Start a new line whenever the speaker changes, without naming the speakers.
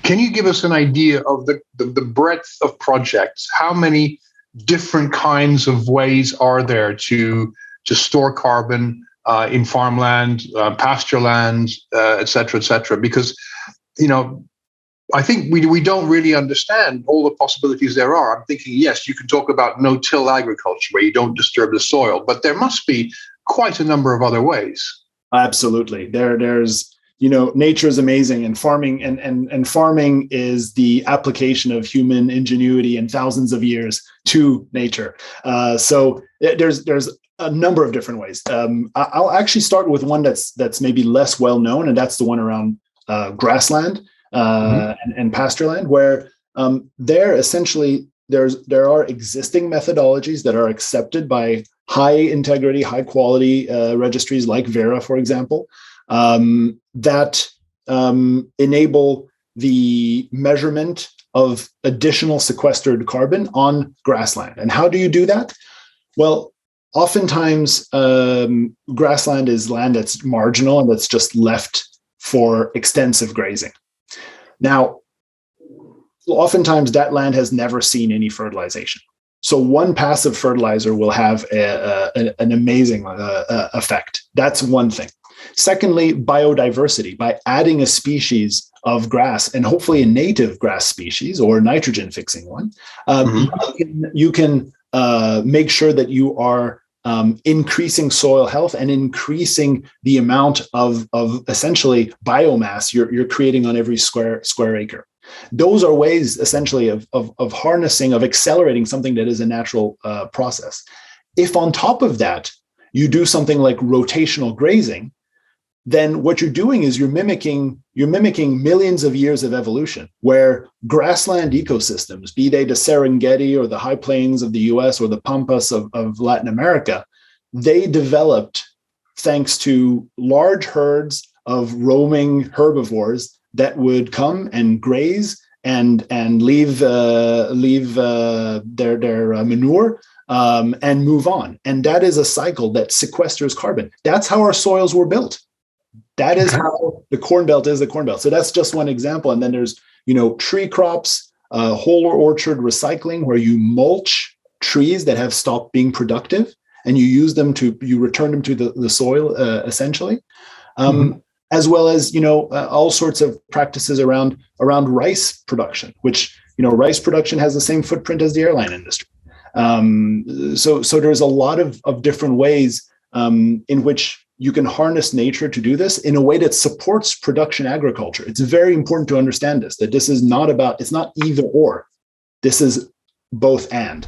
Can you give us an idea of the breadth of projects? How many different kinds of ways are there to store carbon in farmland, pasture land, et cetera, et cetera? Because, I think we don't really understand all the possibilities there are. I'm thinking, yes, you can talk about no-till agriculture where you don't disturb the soil, but there must be quite a number of other ways.
Absolutely. There's nature is amazing, and farming and farming is the application of human ingenuity and thousands of years to nature. So there's a number of different ways. I'll actually start with one that's maybe less well known, and that's the one around grassland and pasture land, where there essentially there are existing methodologies that are accepted by high integrity, high quality registries like Vera, for example, that enable the measurement of additional sequestered carbon on grassland. And how do you do that? Well, oftentimes grassland is land that's marginal and that's just left for extensive grazing. Now, oftentimes that land has never seen any fertilization. So one passive fertilizer will have an amazing effect. That's one thing. Secondly, biodiversity. By adding a species of grass, and hopefully a native grass species or nitrogen fixing one, you can make sure that you are increasing soil health and increasing the amount of essentially biomass you're creating on every square acre. Those are ways essentially of harnessing, of accelerating something that is a natural process. If on top of that, you do something like rotational grazing, then what you're doing is you're mimicking millions of years of evolution, where grassland ecosystems, be they the Serengeti or the high plains of the US or the Pampas of Latin America, they developed thanks to large herds of roaming herbivores that would come and graze and leave their manure and move on. And that is a cycle that sequesters carbon. That's how our soils were built. That is how the Corn Belt is the Corn Belt. So that's just one example. And then there's, tree crops, whole orchard recycling, where you mulch trees that have stopped being productive and you return them to the soil, essentially. As well as, all sorts of practices around rice production, which, rice production has the same footprint as the airline industry. So there's a lot of different ways in which you can harness nature to do this in a way that supports production agriculture. It's very important to understand this, that this is not it's not either or. This is both and.